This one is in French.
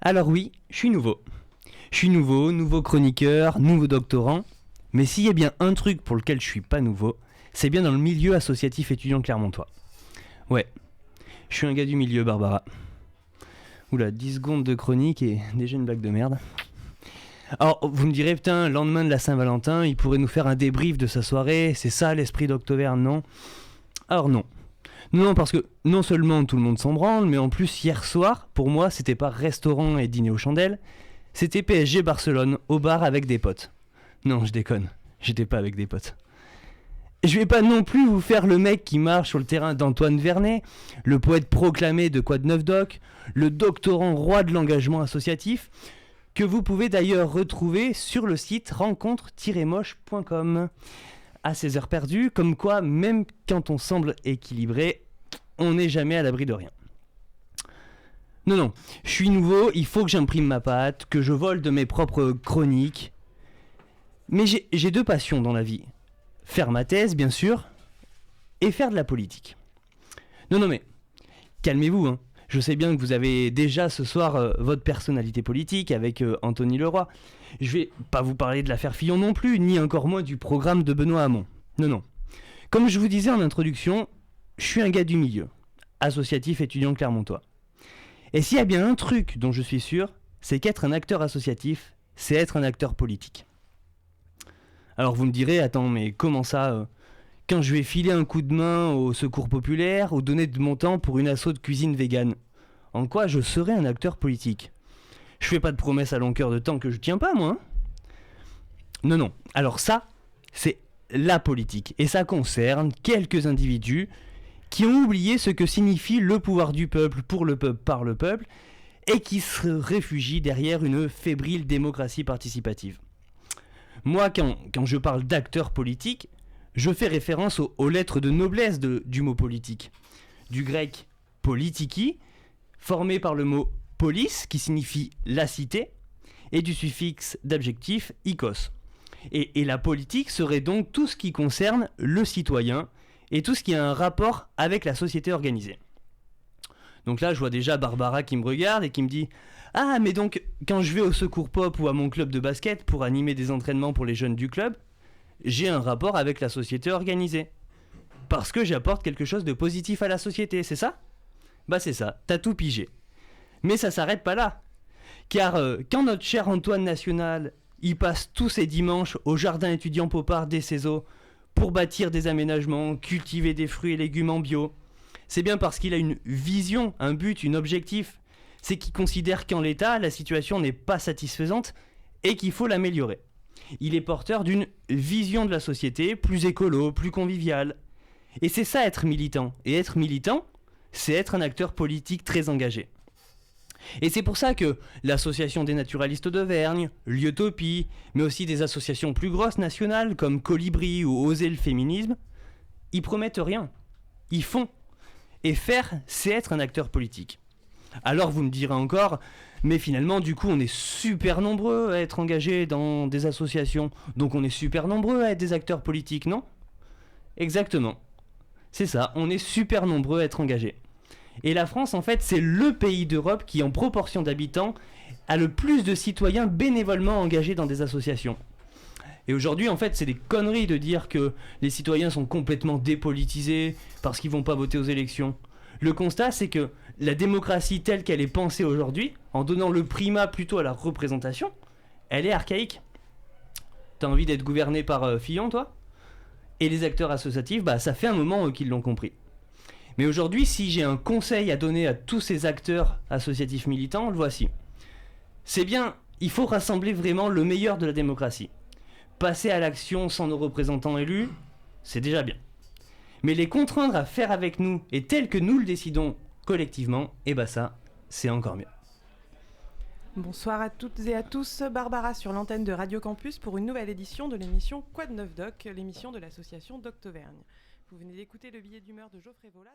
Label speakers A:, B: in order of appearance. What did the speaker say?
A: Alors oui, je suis nouveau. Je suis nouveau chroniqueur, nouveau doctorant. Mais s'il y a bien un truc pour lequel je suis pas nouveau, c'est bien dans le milieu associatif étudiant clermontois. Ouais, je suis un gars du milieu, Barbara. Oula, 10 secondes de chronique et déjà une blague de merde. Alors, vous me direz, putain, lendemain de la Saint-Valentin, il pourrait nous faire un débrief de sa soirée, c'est ça l'esprit d'Octoverne, non ? Alors non. Non, parce que non seulement tout le monde s'en branle, mais en plus, hier soir, pour moi, c'était pas restaurant et dîner aux chandelles, c'était PSG Barcelone, au bar avec des potes. Non, je déconne, j'étais pas avec des potes. Je vais pas non plus vous faire le mec qui marche sur le terrain d'Antoine Vernet, le poète proclamé de Quoi de Neuf Doc, le doctorant roi de l'engagement associatif, que vous pouvez d'ailleurs retrouver sur le site rencontre-moche.com. À ses heures perdues, comme quoi, même quand on semble équilibré, on n'est jamais à l'abri de rien. Non, je suis nouveau, il faut que j'imprime ma patte, que je vole de mes propres chroniques. Mais j'ai deux passions dans la vie. Faire ma thèse, bien sûr, et faire de la politique. Non, mais calmez-vous, hein. Je sais bien que vous avez déjà ce soir votre personnalité politique avec Anthony Leroy. Je vais pas vous parler de l'affaire Fillon non plus, ni encore moins du programme de Benoît Hamon. Non. Comme je vous disais en introduction, je suis un gars du milieu, associatif étudiant clermontois. Et s'il y a bien un truc dont je suis sûr, c'est qu'être un acteur associatif, c'est être un acteur politique. Alors vous me direz, attends, mais comment ça quand je vais filer un coup de main au secours populaire ou donner de mon temps pour une asso de cuisine végane, en quoi je serai un acteur politique ? Je fais pas de promesses à longueur de temps que je tiens pas, moi. Hein ? Non. Alors ça, c'est la politique. Et ça concerne quelques individus qui ont oublié ce que signifie le pouvoir du peuple pour le peuple par le peuple et qui se réfugient derrière une fébrile démocratie participative. Moi, quand je parle d'acteur politique, je fais référence aux lettres de noblesse du mot politique. Du grec politiki, formé par le mot polis, qui signifie la cité, et du suffixe d'adjectif ikos. Et la politique serait donc tout ce qui concerne le citoyen, et tout ce qui a un rapport avec la société organisée. Donc là, je vois déjà Barbara qui me regarde et qui me dit « Ah, mais donc, quand je vais au Secours Pop ou à mon club de basket pour animer des entraînements pour les jeunes du club, j'ai un rapport avec la société organisée. Parce que j'apporte quelque chose de positif à la société, c'est ça ? Bah c'est ça, t'as tout pigé. Mais ça s'arrête pas là. Car quand notre cher Antoine National, il passe tous ses dimanches au jardin étudiant Popard des Cézaux pour bâtir des aménagements, cultiver des fruits et légumes en bio, c'est bien parce qu'il a une vision, un but, un objectif. C'est qu'il considère qu'en l'état, la situation n'est pas satisfaisante et qu'il faut l'améliorer. Il est porteur d'une vision de la société plus écolo, plus conviviale. Et c'est ça être militant. Et être militant, c'est être un acteur politique très engagé. Et c'est pour ça que l'Association des naturalistes d'Auvergne, l'Utopie, mais aussi des associations plus grosses nationales comme Colibri ou Oser le féminisme, ils promettent rien. Ils font. Et faire, c'est être un acteur politique. Alors vous me direz encore, mais finalement du coup on est super nombreux à être engagés dans des associations, donc on est super nombreux à être des acteurs politiques, non ? Exactement. C'est ça, on est super nombreux à être engagés. Et la France en fait c'est le pays d'Europe qui en proportion d'habitants a le plus de citoyens bénévolement engagés dans des associations. Et aujourd'hui en fait c'est des conneries de dire que les citoyens sont complètement dépolitisés parce qu'ils vont pas voter aux élections. Le constat, c'est que la démocratie telle qu'elle est pensée aujourd'hui, en donnant le primat plutôt à la représentation, elle est archaïque. T'as envie d'être gouverné par Fillon, toi ? Et les acteurs associatifs, bah ça fait un moment qu'ils l'ont compris. Mais aujourd'hui, si j'ai un conseil à donner à tous ces acteurs associatifs militants, le voici. C'est bien, il faut rassembler vraiment le meilleur de la démocratie. Passer à l'action sans nos représentants élus, c'est déjà bien. Mais les contraindre à faire avec nous et tel que nous le décidons collectivement, et bah ça, c'est encore mieux.
B: Bonsoir à toutes et à tous, Barbara sur l'antenne de Radio Campus pour une nouvelle édition de l'émission Quoi de Neuf Doc, l'émission de l'association d'Octovergne. Vous venez d'écouter le billet d'humeur de Geoffrey Volat.